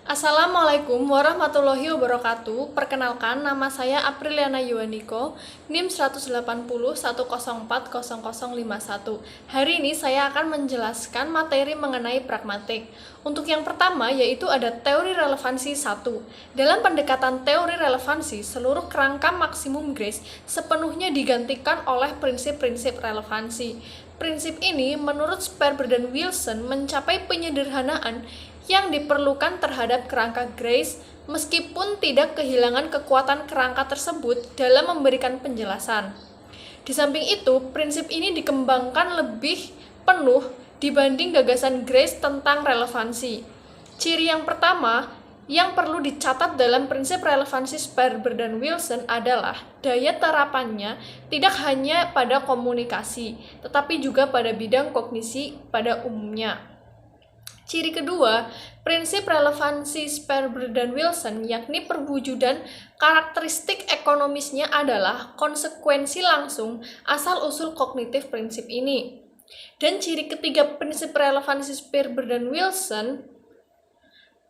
Assalamualaikum warahmatullahi wabarakatuh. Perkenalkan, nama saya Apriliana Yuwaniko, NIM 18010400051. Hari ini saya akan menjelaskan materi mengenai pragmatik. Untuk yang pertama yaitu ada teori relevansi 1. Dalam pendekatan teori relevansi, seluruh kerangka maksimum Grace sepenuhnya digantikan oleh prinsip-prinsip relevansi. Prinsip ini menurut Sperber dan Wilson mencapai penyederhanaan yang diperlukan terhadap kerangka Grace meskipun tidak kehilangan kekuatan kerangka tersebut dalam memberikan penjelasan. Di samping itu, prinsip ini dikembangkan lebih penuh dibanding gagasan Grace tentang relevansi. Ciri yang pertama yang perlu dicatat dalam prinsip relevansi Sperber dan Wilson adalah daya terapannya tidak hanya pada komunikasi, tetapi juga pada bidang kognisi pada umumnya. Ciri kedua, prinsip relevansi Sperber dan Wilson, yakni perwujudan karakteristik ekonomisnya adalah konsekuensi langsung asal-usul kognitif prinsip ini. Dan ciri ketiga prinsip relevansi Sperber dan Wilson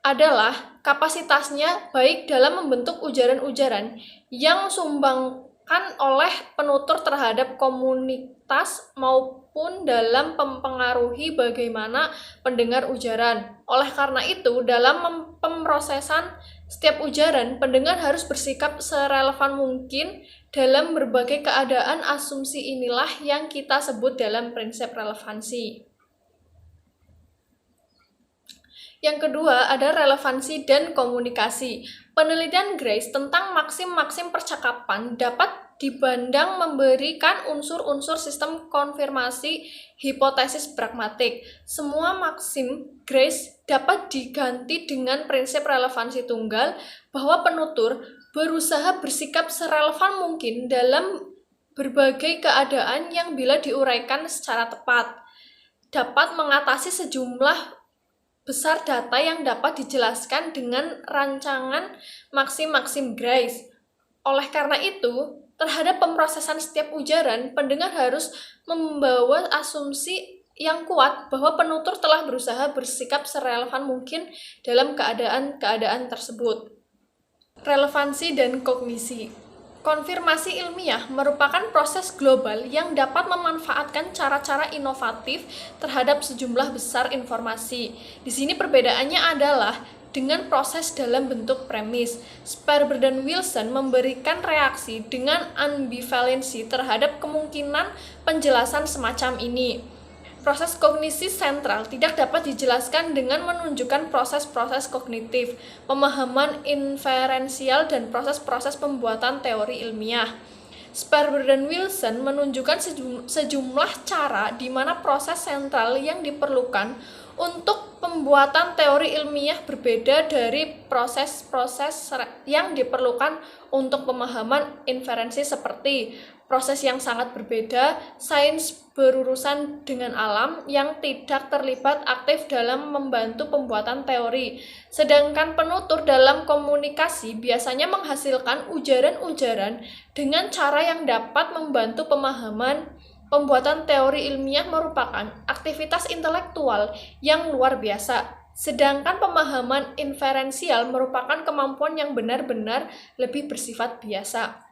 adalah kapasitasnya baik dalam membentuk ujaran-ujaran yang sumbangkan oleh penutur terhadap komunitas maupun dalam mempengaruhi bagaimana pendengar ujaran. Oleh karena itu, dalam pemrosesan setiap ujaran, pendengar harus bersikap serelevan mungkin dalam berbagai keadaan. Asumsi inilah yang kita sebut dalam prinsip relevansi. Yang kedua, ada relevansi dan komunikasi. Penelitian Grace tentang maksim-maksim percakapan dapat dipandang memberikan unsur-unsur sistem konfirmasi hipotesis pragmatik. Semua maksim Grace dapat diganti dengan prinsip relevansi tunggal bahwa penutur berusaha bersikap serelevan mungkin dalam berbagai keadaan yang bila diuraikan secara tepat dapat mengatasi sejumlah besar data yang dapat dijelaskan dengan rancangan maksim-maksim Grace. Oleh karena itu, terhadap pemrosesan setiap ujaran, pendengar harus membawa asumsi yang kuat bahwa penutur telah berusaha bersikap serelevan mungkin dalam keadaan-keadaan tersebut. Relevansi dan kognisi. Konfirmasi ilmiah merupakan proses global yang dapat memanfaatkan cara-cara inovatif terhadap sejumlah besar informasi. Di sini perbedaannya adalah dengan proses dalam bentuk premis. Sperber dan Wilson memberikan reaksi dengan ambivalensi terhadap kemungkinan penjelasan semacam ini. Proses kognisi sentral tidak dapat dijelaskan dengan menunjukkan proses-proses kognitif, pemahaman inferensial, dan proses-proses pembuatan teori ilmiah. Sperber dan Wilson menunjukkan sejumlah cara di mana proses sentral yang diperlukan untuk pembuatan teori ilmiah berbeda dari proses-proses yang diperlukan untuk pemahaman inferensi seperti proses yang sangat berbeda, sains berurusan dengan alam yang tidak terlibat aktif dalam membantu pembuatan teori. Sedangkan penutur dalam komunikasi biasanya menghasilkan ujaran-ujaran dengan cara yang dapat membantu pemahaman. Pembuatan teori ilmiah merupakan aktivitas intelektual yang luar biasa. Sedangkan pemahaman inferensial merupakan kemampuan yang benar-benar lebih bersifat biasa.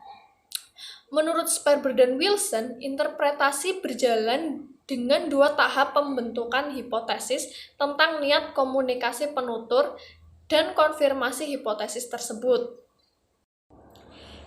Menurut Sperber dan Wilson, interpretasi berjalan dengan dua tahap pembentukan hipotesis tentang niat komunikasi penutur dan konfirmasi hipotesis tersebut.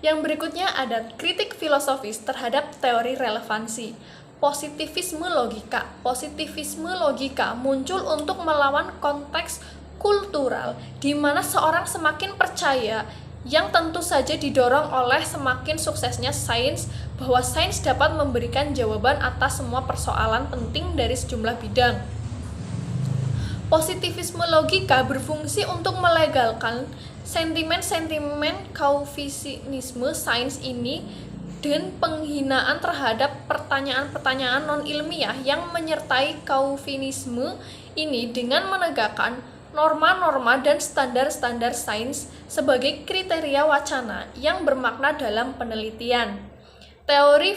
Yang berikutnya ada kritik filosofis terhadap teori relevansi. Positivisme logika. Positivisme logika muncul untuk melawan konteks kultural di mana seorang semakin percaya yang tentu saja didorong oleh semakin suksesnya sains bahwa sains dapat memberikan jawaban atas semua persoalan penting dari sejumlah bidang. Positivisme logika berfungsi untuk melegalkan sentimen-sentimen kaufisinisme sains ini dan penghinaan terhadap pertanyaan-pertanyaan non-ilmiah yang menyertai kaufinisme ini dengan menegakkan norma-norma dan standar-standar sains sebagai kriteria wacana yang bermakna dalam penelitian. Teori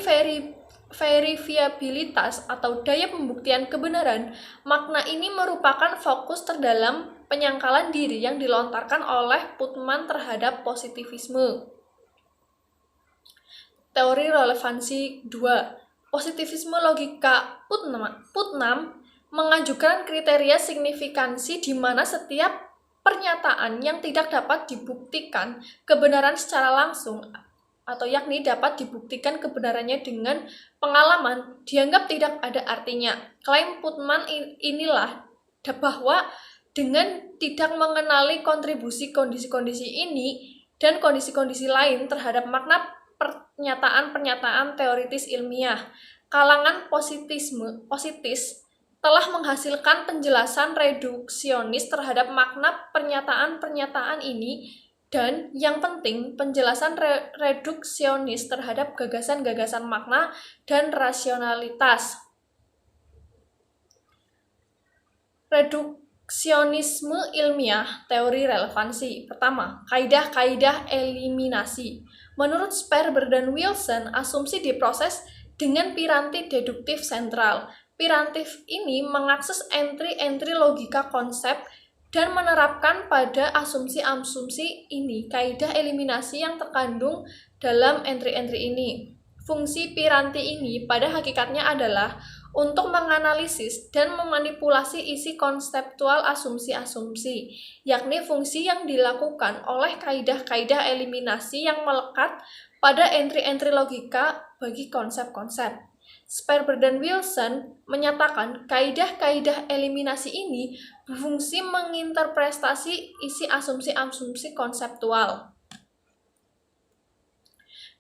verifiabilitas atau daya pembuktian kebenaran, makna ini merupakan fokus terdalam penyangkalan diri yang dilontarkan oleh Putnam terhadap positivisme. Teori relevansi 2. Positivisme logika Putnam mengajukan kriteria signifikansi di mana setiap pernyataan yang tidak dapat dibuktikan kebenaran secara langsung atau yakni dapat dibuktikan kebenarannya dengan pengalaman dianggap tidak ada artinya. Klaim Putnam inilah bahwa dengan tidak mengenali kontribusi kondisi-kondisi ini dan kondisi-kondisi lain terhadap makna pernyataan-pernyataan teoritis ilmiah, kalangan positis telah menghasilkan penjelasan reduksionis terhadap makna pernyataan-pernyataan ini. Dan yang penting, penjelasan reduksionis terhadap gagasan-gagasan makna dan rasionalitas. Reduksionisme ilmiah, teori relevansi. Pertama, kaidah-kaidah eliminasi. Menurut Sperber dan Wilson, asumsi diproses dengan piranti deduktif sentral. Piranti ini mengakses entry-entry logika konsep dan menerapkan pada asumsi-asumsi ini kaidah eliminasi yang terkandung dalam entry-entry ini. Fungsi piranti ini pada hakikatnya adalah untuk menganalisis dan memanipulasi isi konseptual asumsi-asumsi, yakni fungsi yang dilakukan oleh kaidah-kaidah eliminasi yang melekat pada entry-entry logika bagi konsep-konsep. Sperber dan Wilson menyatakan kaidah-kaidah eliminasi ini berfungsi menginterpretasi isi asumsi-asumsi konseptual.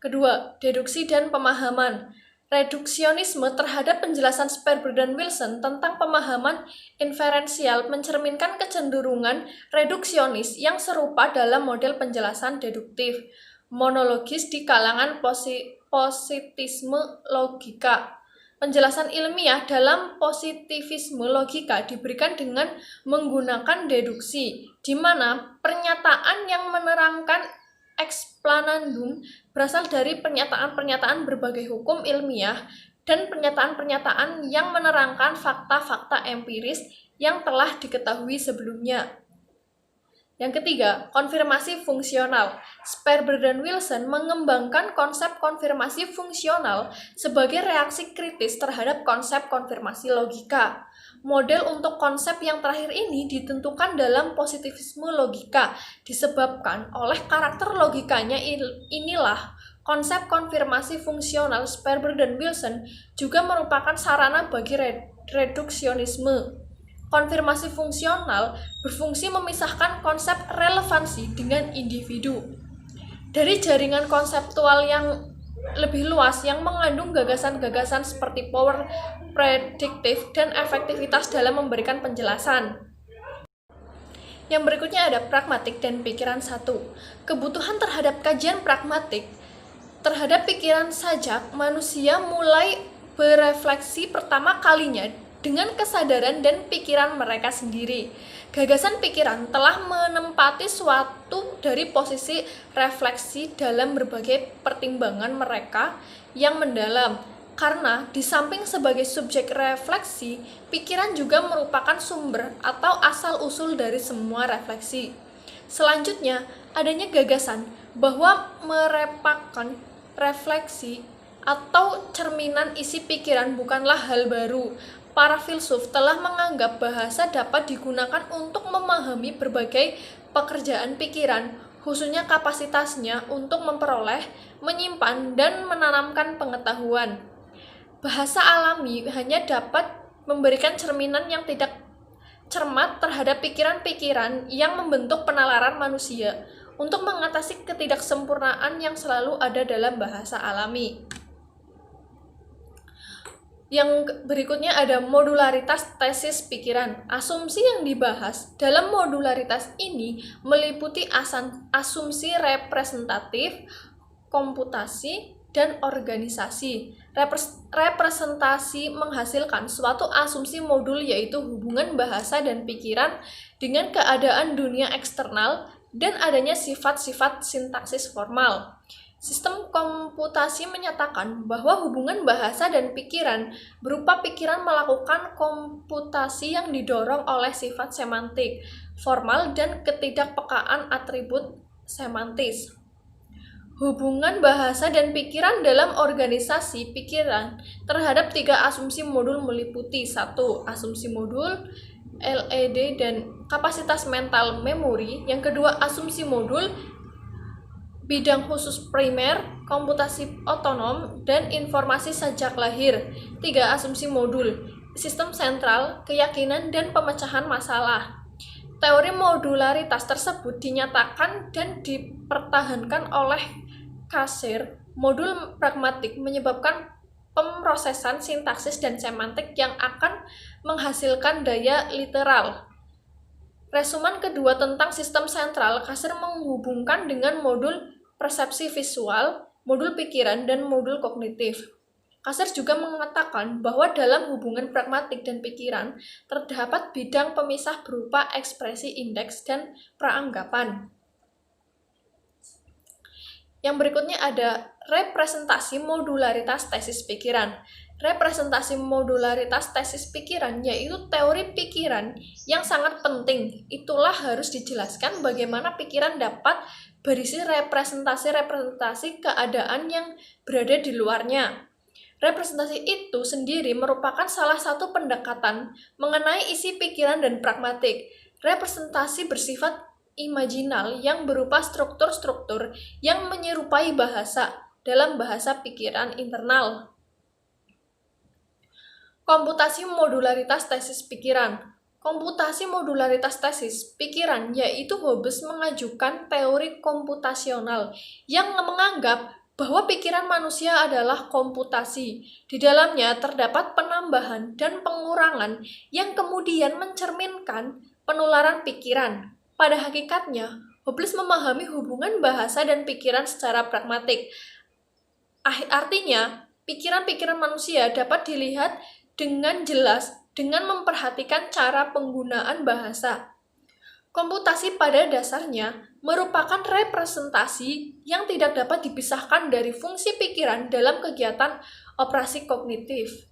Kedua, deduksi dan pemahaman. Reduksionisme terhadap penjelasan Sperber dan Wilson tentang pemahaman inferensial mencerminkan kecenderungan reduksionis yang serupa dalam model penjelasan deduktif monologis di kalangan positivisme logika. Penjelasan ilmiah dalam positivisme logika diberikan dengan menggunakan deduksi, di mana pernyataan yang menerangkan explanandum berasal dari pernyataan-pernyataan berbagai hukum ilmiah dan pernyataan-pernyataan yang menerangkan fakta-fakta empiris yang telah diketahui sebelumnya. Yang ketiga, konfirmasi fungsional. Sperber dan Wilson mengembangkan konsep konfirmasi fungsional sebagai reaksi kritis terhadap konsep konfirmasi logika. Model untuk konsep yang terakhir ini ditentukan dalam positivisme logika, disebabkan oleh karakter logikanya inilah konsep konfirmasi fungsional Sperber dan Wilson juga merupakan sarana bagi reduksionisme. Konfirmasi fungsional berfungsi memisahkan konsep relevansi dengan individu. Dari jaringan konseptual yang lebih luas yang mengandung gagasan-gagasan seperti power, prediktif, dan efektivitas dalam memberikan penjelasan. Yang berikutnya ada pragmatik dan pikiran satu. Kebutuhan terhadap kajian pragmatik terhadap pikiran sajak manusia mulai berefleksi pertama kalinya dengan kesadaran dan pikiran mereka sendiri. Gagasan pikiran telah menempati suatu dari posisi refleksi dalam berbagai pertimbangan mereka yang mendalam. Karena di samping sebagai subjek refleksi, pikiran juga merupakan sumber atau asal-usul dari semua refleksi. Selanjutnya, adanya gagasan bahwa merupakan refleksi atau cerminan isi pikiran bukanlah hal baru. Para filsuf telah menganggap bahasa dapat digunakan untuk memahami berbagai pekerjaan pikiran, khususnya kapasitasnya untuk memperoleh, menyimpan, dan menanamkan pengetahuan. Bahasa alami hanya dapat memberikan cerminan yang tidak cermat terhadap pikiran-pikiran yang membentuk penalaran manusia untuk mengatasi ketidaksempurnaan yang selalu ada dalam bahasa alami. Yang berikutnya ada modularitas tesis pikiran. Asumsi yang dibahas dalam modularitas ini meliputi asumsi representatif, komputasi, dan organisasi. Representasi menghasilkan suatu asumsi modul yaitu hubungan bahasa dan pikiran dengan keadaan dunia eksternal dan adanya sifat-sifat sintaksis formal. Sistem komputasi menyatakan bahwa hubungan bahasa dan pikiran berupa pikiran melakukan komputasi yang didorong oleh sifat semantik, formal, dan ketidakpekaan atribut semantis. Hubungan bahasa dan pikiran dalam organisasi pikiran terhadap 3 asumsi modul meliputi 1. Asumsi modul LED dan kapasitas mental memori. Yang kedua, asumsi modul bidang khusus primer, komputasi otonom, dan informasi sejak lahir. 3. Asumsi modul sistem sentral, keyakinan, dan pemecahan masalah. Teori modularitas tersebut dinyatakan dan dipertahankan oleh Kasir. Modul pragmatik menyebabkan pemrosesan sintaksis dan semantik yang akan menghasilkan daya literal. Resumen kedua tentang sistem sentral, Kasir menghubungkan dengan modul persepsi visual, modul pikiran, dan modul kognitif. Kasir juga mengatakan bahwa dalam hubungan pragmatik dan pikiran terdapat bidang pemisah berupa ekspresi indeks dan praanggapan. Yang berikutnya ada representasi modularitas tesis pikiran. Representasi modularitas tesis pikiran yaitu teori pikiran yang sangat penting. Itulah harus dijelaskan bagaimana pikiran dapat berisi representasi-representasi keadaan yang berada di luarnya. Representasi itu sendiri merupakan salah satu pendekatan mengenai isi pikiran dan pragmatik. Representasi bersifat imajinal yang berupa struktur-struktur yang menyerupai bahasa dalam bahasa pikiran internal. Komputasi modularitas tesis pikiran. Komputasi modularitas tesis pikiran yaitu Hobbes mengajukan teori komputasional yang menganggap bahwa pikiran manusia adalah komputasi. Di dalamnya terdapat penambahan dan pengurangan yang kemudian mencerminkan penularan pikiran. Pada hakikatnya, Hobbes memahami hubungan bahasa dan pikiran secara pragmatik. Artinya, pikiran-pikiran manusia dapat dilihat dengan jelas dengan memperhatikan cara penggunaan bahasa. Komputasi pada dasarnya merupakan representasi yang tidak dapat dipisahkan dari fungsi pikiran dalam kegiatan operasi kognitif.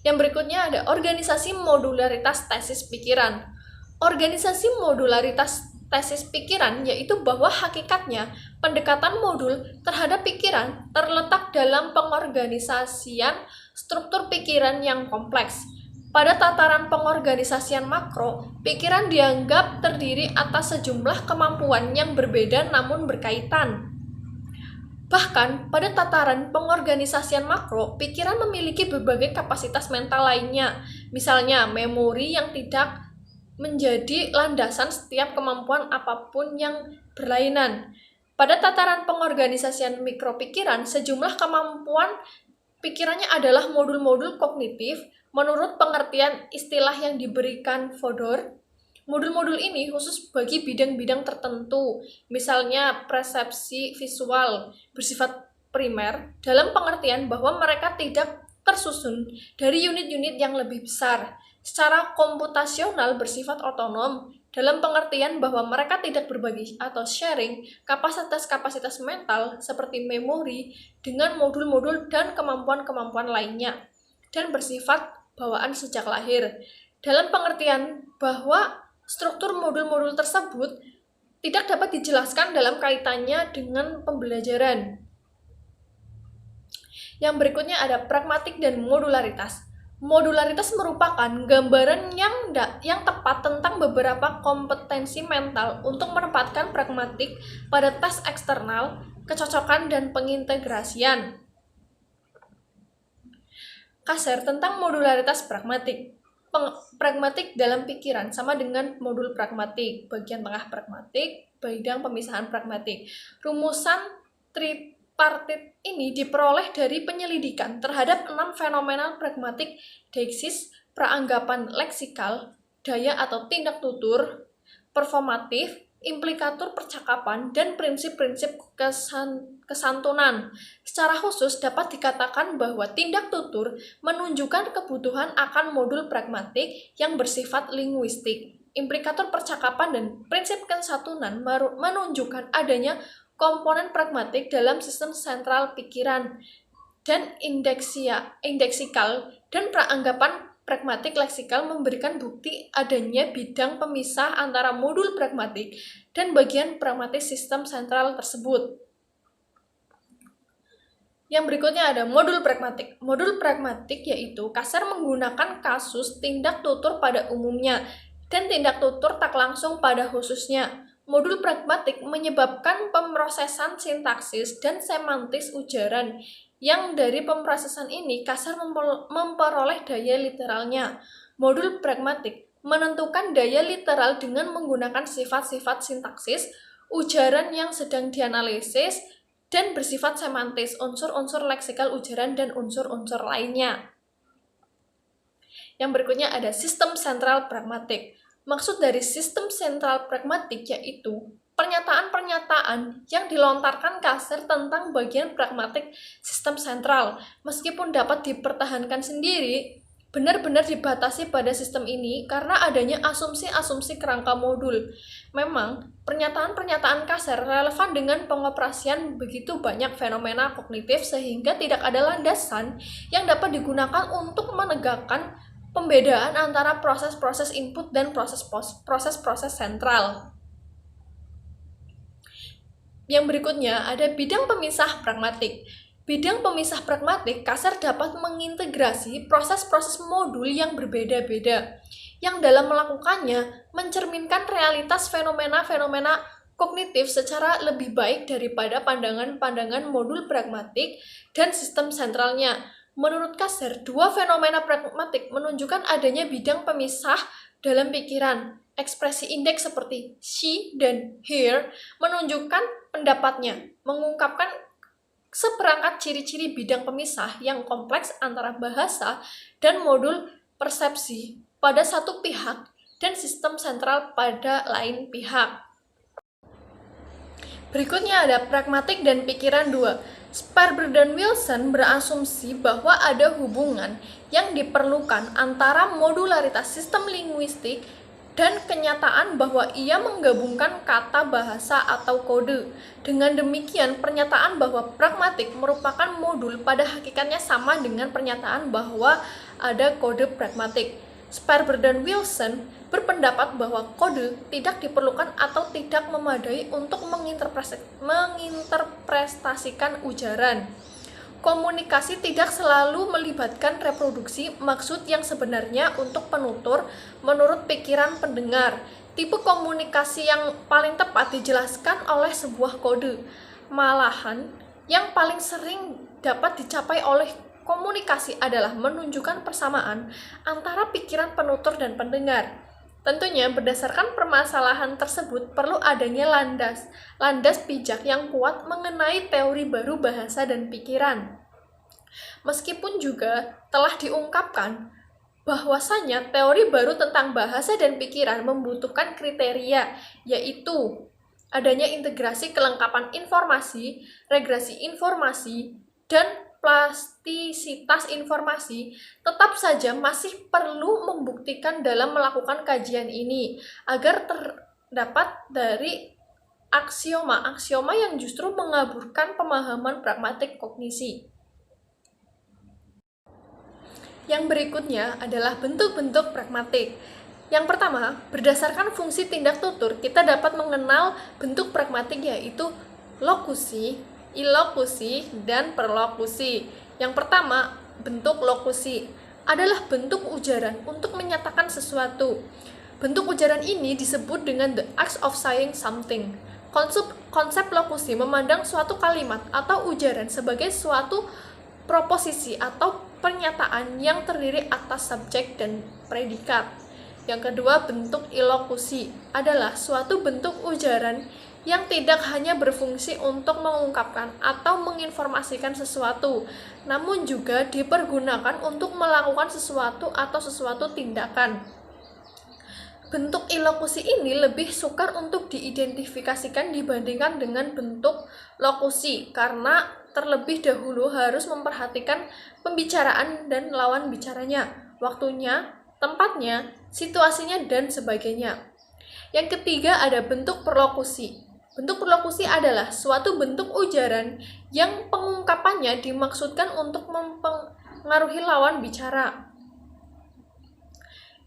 Yang berikutnya ada organisasi modularitas tesis pikiran. Organisasi modularitas tesis pikiran yaitu bahwa hakikatnya pendekatan modul terhadap pikiran terletak dalam pengorganisasian struktur pikiran yang kompleks. Pada tataran pengorganisasian makro, pikiran dianggap terdiri atas sejumlah kemampuan yang berbeda namun berkaitan. Bahkan, pada tataran pengorganisasian makro, pikiran memiliki berbagai kapasitas mental lainnya, misalnya memori yang tidak menjadi landasan setiap kemampuan apapun yang berlainan. Pada tataran pengorganisasian mikropikiran, sejumlah kemampuan pikirannya adalah modul-modul kognitif menurut pengertian istilah yang diberikan Fodor. Modul-modul ini khusus bagi bidang-bidang tertentu, misalnya persepsi visual bersifat primer, dalam pengertian bahwa mereka tidak tersusun dari unit-unit yang lebih besar. Secara komputasional bersifat otonom, dalam pengertian bahwa mereka tidak berbagi atau sharing kapasitas-kapasitas mental seperti memori dengan modul-modul dan kemampuan-kemampuan lainnya, dan bersifat bawaan sejak lahir. Dalam pengertian bahwa struktur modul-modul tersebut tidak dapat dijelaskan dalam kaitannya dengan pembelajaran. Yang berikutnya ada pragmatik dan modularitas. Modularitas merupakan gambaran yang tepat tentang beberapa kompetensi mental untuk menempatkan pragmatik pada tes eksternal, kecocokan, dan pengintegrasian. Kasar tentang modularitas pragmatik. Pragmatik dalam pikiran sama dengan modul pragmatik, bagian tengah pragmatik, bidang pemisahan pragmatik. Rumusan tripartit ini diperoleh dari penyelidikan terhadap 6 fenomena pragmatik: deiksis, praanggapan leksikal, daya atau tindak tutur, performatif, implikatur percakapan, dan prinsip-prinsip kesantunan. Secara khusus dapat dikatakan bahwa tindak tutur menunjukkan kebutuhan akan modul pragmatik yang bersifat linguistik. implikator percakapan dan prinsip kesatuan menunjukkan adanya komponen pragmatik dalam sistem sentral pikiran dan indeksikal dan peranggapan pragmatik leksikal memberikan bukti adanya bidang pemisah antara modul pragmatik dan bagian pragmatis sistem sentral tersebut. Yang berikutnya ada modul pragmatik. Modul pragmatik yaitu kasar menggunakan kasus tindak tutur pada umumnya dan tindak tutur tak langsung pada khususnya. Modul pragmatik menyebabkan pemrosesan sintaksis dan semantis ujaran yang dari pemrosesan ini kasar memperoleh daya literalnya. Modul pragmatik menentukan daya literal dengan menggunakan sifat-sifat sintaksis, ujaran yang sedang dianalisis, dan bersifat semantis, unsur-unsur leksikal ujaran dan unsur-unsur lainnya. Yang berikutnya ada sistem sentral pragmatik. Maksud dari sistem sentral pragmatik yaitu pernyataan-pernyataan yang dilontarkan kasar tentang bagian pragmatik sistem sentral, meskipun dapat dipertahankan sendiri, benar-benar dibatasi pada sistem ini karena adanya asumsi-asumsi kerangka modul. Memang, pernyataan-pernyataan kasar relevan dengan pengoperasian begitu banyak fenomena kognitif sehingga tidak ada landasan yang dapat digunakan untuk menegakkan pembedaan antara proses-proses input dan proses-proses sentral. Yang berikutnya ada bidang pemisah pragmatik. Bidang pemisah pragmatik kasar dapat mengintegrasi proses-proses modul yang berbeda-beda, yang dalam melakukannya mencerminkan realitas fenomena-fenomena kognitif secara lebih baik daripada pandangan-pandangan modul pragmatik dan sistem sentralnya. Menurut Kasar, dua fenomena pragmatik menunjukkan adanya bidang pemisah dalam pikiran. Ekspresi indeks seperti she dan here menunjukkan pendapatnya, mengungkapkan seperangkat ciri-ciri bidang pemisah yang kompleks antara bahasa dan modul persepsi pada satu pihak dan sistem sentral pada lain pihak. Berikutnya ada pragmatik dan pikiran 2. Sperber dan Wilson berasumsi bahwa ada hubungan yang diperlukan antara modularitas sistem linguistik dan kenyataan bahwa ia menggabungkan kata bahasa atau kode. Dengan demikian, pernyataan bahwa pragmatik merupakan modul pada hakikatnya sama dengan pernyataan bahwa ada kode pragmatik. Sperber dan Wilson berpendapat bahwa kode tidak diperlukan atau tidak memadai untuk menginterpretasikan ujaran. Komunikasi tidak selalu melibatkan reproduksi maksud yang sebenarnya untuk penutur menurut pikiran pendengar. Tipe komunikasi yang paling tepat dijelaskan oleh sebuah kode. Malahan, yang paling sering dapat dicapai oleh komunikasi adalah menunjukkan persamaan antara pikiran penutur dan pendengar. Tentunya berdasarkan permasalahan tersebut perlu adanya landas pijak yang kuat mengenai teori baru bahasa dan pikiran. Meskipun juga telah diungkapkan bahwasanya teori baru tentang bahasa dan pikiran membutuhkan kriteria, yaitu adanya integrasi kelengkapan informasi, regresi informasi, dan plastisitas informasi, tetap saja masih perlu membuktikan dalam melakukan kajian ini agar terdapat dari aksioma-aksioma yang justru mengaburkan pemahaman pragmatik kognisi. Yang berikutnya adalah bentuk-bentuk pragmatik. Yang pertama, berdasarkan fungsi tindak tutur, kita dapat mengenal bentuk pragmatik yaitu lokusi, ilokusi, dan perlokusi. Yang pertama, bentuk lokusi adalah bentuk ujaran untuk menyatakan sesuatu. Bentuk ujaran ini disebut dengan the act of saying something. Konsep lokusi memandang suatu kalimat atau ujaran sebagai suatu proposisi atau pernyataan yang terdiri atas subjek dan predikat. Yang kedua, bentuk ilokusi adalah suatu bentuk ujaran yang tidak hanya berfungsi untuk mengungkapkan atau menginformasikan sesuatu, namun juga dipergunakan untuk melakukan sesuatu atau sesuatu tindakan. Bentuk ilokusi ini lebih sukar untuk diidentifikasikan dibandingkan dengan bentuk lokusi, karena terlebih dahulu harus memperhatikan pembicaraan dan lawan bicaranya, waktunya, tempatnya, situasinya, dan sebagainya. Yang ketiga ada bentuk perlokusi. Bentuk perlokusi adalah suatu bentuk ujaran yang pengungkapannya dimaksudkan untuk mempengaruhi lawan bicara.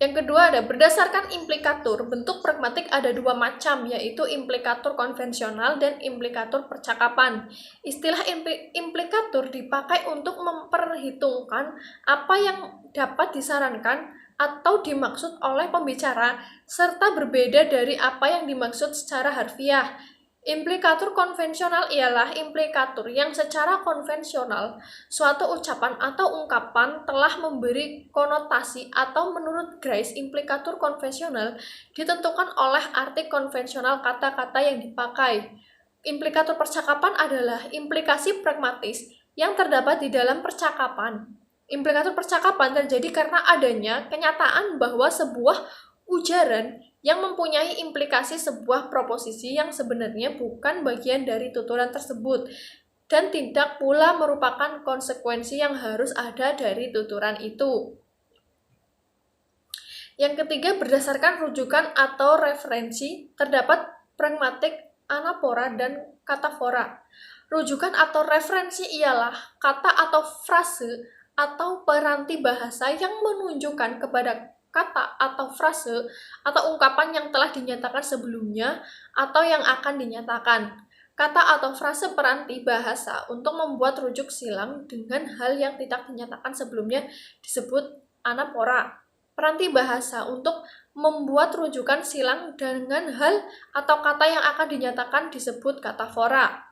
Yang kedua ada berdasarkan implikatur. Bentuk pragmatik ada dua macam, yaitu implikatur konvensional dan implikatur percakapan. Istilah implikatur dipakai untuk memperhitungkan apa yang dapat disarankan atau dimaksud oleh pembicara, serta berbeda dari apa yang dimaksud secara harfiah. Implikatur konvensional ialah implikatur yang secara konvensional suatu ucapan atau ungkapan telah memberi konotasi, atau menurut Grice implikatur konvensional ditentukan oleh arti konvensional kata-kata yang dipakai. Implikatur percakapan adalah implikasi pragmatis yang terdapat di dalam percakapan. Implikatur percakapan terjadi karena adanya kenyataan bahwa sebuah ujaran yang mempunyai implikasi sebuah proposisi yang sebenarnya bukan bagian dari tuturan tersebut dan tidak pula merupakan konsekuensi yang harus ada dari tuturan itu. Yang ketiga, berdasarkan rujukan atau referensi, terdapat pragmatik, anafora, dan katafora. Rujukan atau referensi ialah kata atau frase atau peranti bahasa yang menunjukkan kepada kata atau frase atau ungkapan yang telah dinyatakan sebelumnya atau yang akan dinyatakan. Kata atau frase peranti bahasa untuk membuat rujuk silang dengan hal yang tidak dinyatakan sebelumnya disebut anafora. Peranti bahasa untuk membuat rujukan silang dengan hal atau kata yang akan dinyatakan disebut katafora.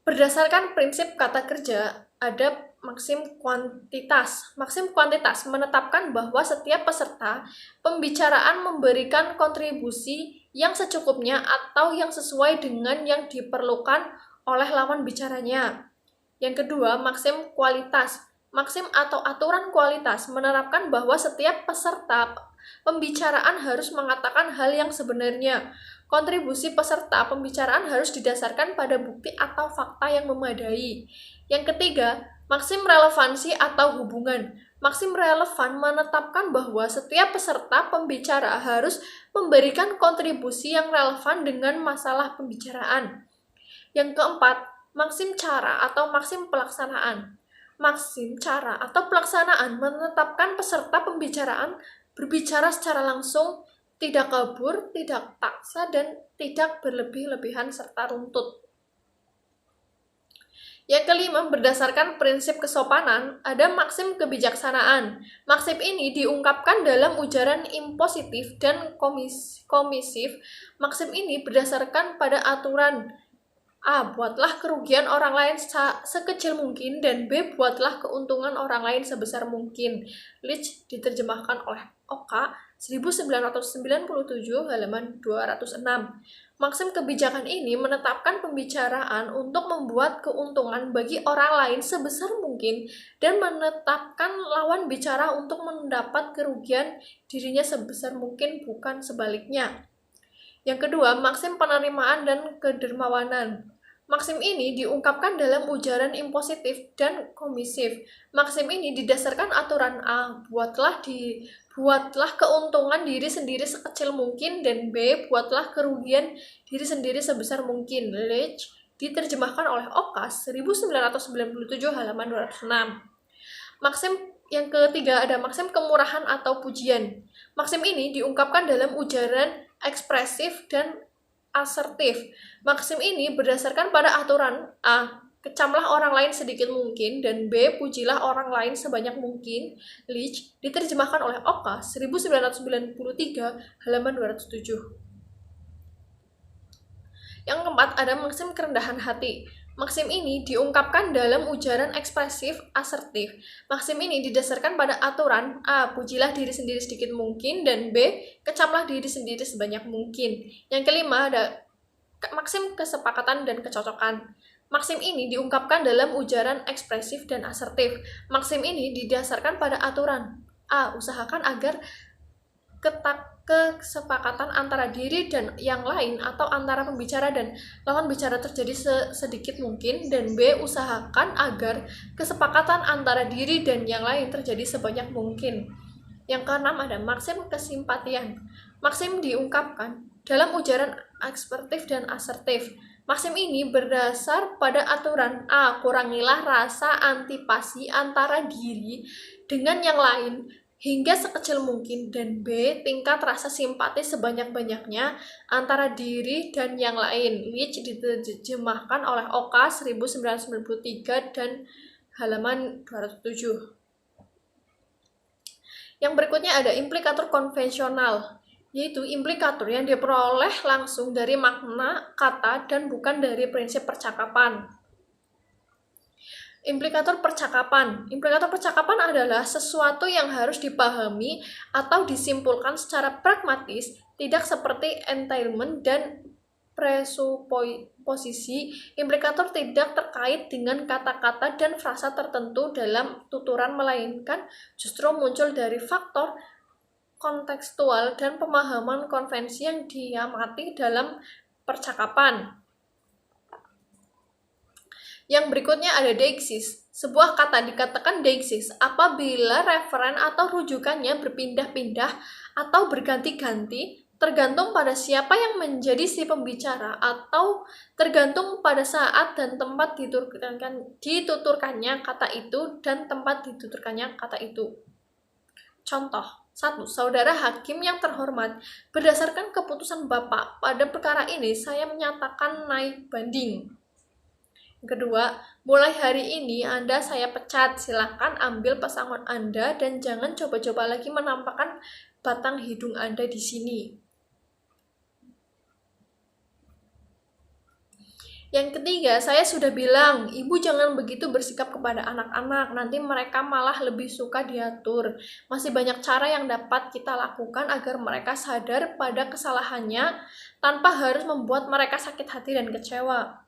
Berdasarkan prinsip kata kerja, ada maksim kuantitas. Maksim kuantitas menetapkan bahwa setiap peserta pembicaraan memberikan kontribusi yang secukupnya atau yang sesuai dengan yang diperlukan oleh lawan bicaranya. Yang kedua, maksim kualitas. Maksim atau aturan kualitas menerapkan bahwa setiap peserta pembicaraan harus mengatakan hal yang sebenarnya. Kontribusi peserta pembicaraan harus didasarkan pada bukti atau fakta yang memadai. Yang ketiga, maksim relevansi atau hubungan. Maksim relevan menetapkan bahwa setiap peserta pembicara harus memberikan kontribusi yang relevan dengan masalah pembicaraan. Yang keempat, maksim cara atau maksim pelaksanaan. Maksim cara atau pelaksanaan menetapkan peserta pembicaraan berbicara secara langsung, tidak kabur, tidak paksa, dan tidak berlebih-lebihan serta runtut. Yang kelima, berdasarkan prinsip kesopanan, ada maksim kebijaksanaan. Maksim ini diungkapkan dalam ujaran impositif dan komisif. Maksim ini berdasarkan pada aturan A. Buatlah kerugian orang lain sekecil mungkin, dan B. Buatlah keuntungan orang lain sebesar mungkin. Leach diterjemahkan oleh Oka 1997 halaman 206. Maksim kebijakan ini menetapkan pembicaraan untuk membuat keuntungan bagi orang lain sebesar mungkin dan menetapkan lawan bicara untuk mendapat kerugian dirinya sebesar mungkin, bukan sebaliknya. Yang kedua, maksim penerimaan dan kedermawanan. Maksim ini diungkapkan dalam ujaran impositif dan komisif. Maksim ini didasarkan aturan A. Buatlah keuntungan diri sendiri sekecil mungkin, dan B. Buatlah kerugian diri sendiri sebesar mungkin. Leach diterjemahkan oleh Okas 1997 halaman 206. Maksim yang ketiga ada maksim kemurahan atau pujian. Maksim ini diungkapkan dalam ujaran ekspresif dan asertif. Maksim ini berdasarkan pada aturan A. Kecamlah orang lain sedikit mungkin, dan B. Pujilah orang lain sebanyak mungkin. Leach diterjemahkan oleh Oka 1993 halaman 207. Yang keempat ada maksim kerendahan hati. Maksim ini diungkapkan dalam ujaran ekspresif asertif. Maksim ini didasarkan pada aturan A. Pujilah diri sendiri sedikit mungkin, dan B. Kecamlah diri sendiri sebanyak mungkin. Yang kelima ada maksim kesepakatan dan kecocokan. Maksim ini diungkapkan dalam ujaran ekspresif dan asertif. Maksim ini didasarkan pada aturan A. Usahakan agar kesepakatan antara diri dan yang lain atau antara pembicara dan lawan bicara terjadi sedikit mungkin, dan B. Usahakan agar kesepakatan antara diri dan yang lain terjadi sebanyak mungkin. Yang keenam ada maksim kesimpatian. Maksim diungkapkan dalam ujaran ekspresif dan asertif. Maksim ini berdasar pada aturan A. Kurangilah rasa antipati antara diri dengan yang lain hingga sekecil mungkin, dan B. Tingkat rasa simpati sebanyak-banyaknya antara diri dan yang lain, which diterjemahkan oleh Oka 1993 dan halaman 207. Yang berikutnya ada implikator konvensional, yaitu implikator yang diperoleh langsung dari makna kata dan bukan dari prinsip percakapan. Implikator percakapan. Implikator percakapan adalah sesuatu yang harus dipahami atau disimpulkan secara pragmatis, tidak seperti entailment dan presuposisi. Implikator tidak terkait dengan kata-kata dan frasa tertentu dalam tuturan, melainkan justru muncul dari faktor kontekstual dan pemahaman konvensi yang diamati dalam percakapan. Yang berikutnya ada deiksis. Sebuah kata dikatakan deiksis apabila referen atau rujukannya berpindah-pindah atau berganti-ganti tergantung pada siapa yang menjadi si pembicara atau tergantung pada saat dan tempat dituturkannya kata itu dan tempat dituturkannya kata itu. Contoh 1. Saudara hakim yang terhormat, berdasarkan keputusan Bapak pada perkara ini saya menyatakan naik banding. Kedua, mulai hari ini Anda saya pecat, silakan ambil pesangon Anda dan jangan coba-coba lagi menampakkan batang hidung Anda di sini. Yang ketiga, saya sudah bilang, ibu jangan begitu bersikap kepada anak-anak, nanti mereka malah lebih suka diatur. Masih banyak cara yang dapat kita lakukan agar mereka sadar pada kesalahannya tanpa harus membuat mereka sakit hati dan kecewa.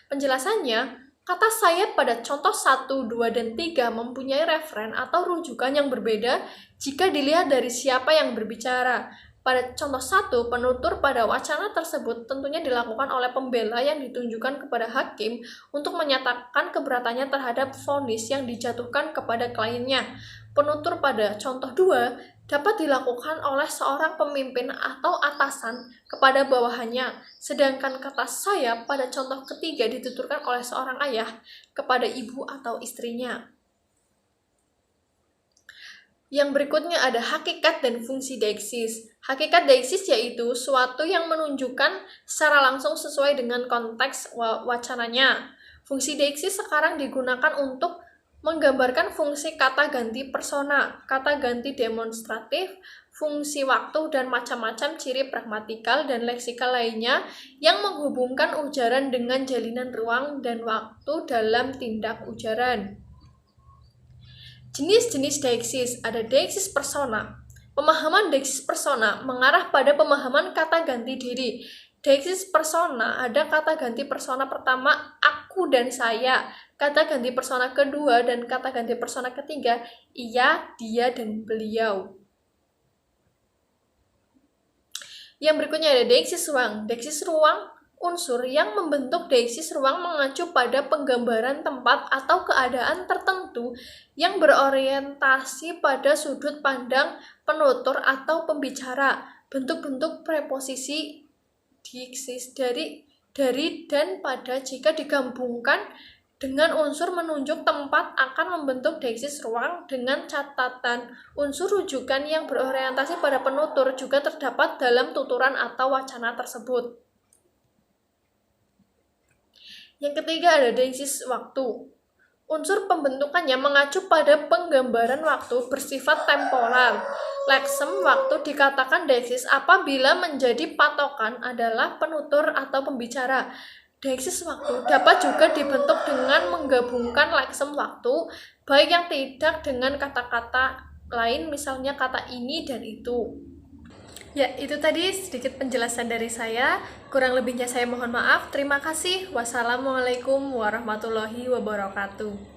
Penjelasannya, kata saya pada contoh 1, 2, dan 3 mempunyai referen atau rujukan yang berbeda jika dilihat dari siapa yang berbicara. Pada contoh 1, penutur pada wacana tersebut tentunya dilakukan oleh pembela yang ditunjukkan kepada hakim untuk menyatakan keberatannya terhadap vonis yang dijatuhkan kepada kliennya. Penutur pada contoh 2 dapat dilakukan oleh seorang pemimpin atau atasan kepada bawahannya, sedangkan kata saya pada contoh ketiga dituturkan oleh seorang ayah kepada ibu atau istrinya. Yang berikutnya ada hakikat dan fungsi deiksis. Hakikat deiksis yaitu suatu yang menunjukkan secara langsung sesuai dengan konteks wacananya. Fungsi deiksis sekarang digunakan untuk menggambarkan fungsi kata ganti persona, kata ganti demonstratif, fungsi waktu, dan macam-macam ciri pragmatikal dan leksikal lainnya yang menghubungkan ujaran dengan jalinan ruang dan waktu dalam tindak ujaran. Jenis-jenis deiksis, ada deiksis persona. Pemahaman deiksis persona mengarah pada pemahaman kata ganti diri. Deiksis persona ada kata ganti persona pertama, aku dan saya. Kata ganti persona kedua dan kata ganti persona ketiga, ia, dia, dan beliau. Yang berikutnya ada deiksis ruang. Deiksis ruang, unsur yang membentuk deiksis ruang mengacu pada penggambaran tempat atau keadaan tertentu yang berorientasi pada sudut pandang penutur atau pembicara. Bentuk-bentuk preposisi deiksis dari dan pada jika digabungkan dengan unsur menunjuk tempat akan membentuk deiksis ruang. Dengan catatan unsur rujukan yang berorientasi pada penutur juga terdapat dalam tuturan atau wacana tersebut. Yang ketiga ada deiksis waktu. Unsur pembentukannya mengacu pada penggambaran waktu bersifat temporal. Leksem waktu dikatakan deiksis apabila menjadi patokan adalah penutur atau pembicara. Deiksis waktu dapat juga dibentuk dengan menggabungkan leksem waktu, baik yang tidak dengan kata-kata lain, misalnya kata ini dan itu. Ya, itu tadi sedikit penjelasan dari saya. Kurang lebihnya saya mohon maaf. Terima kasih. Wassalamualaikum warahmatullahi wabarakatuh.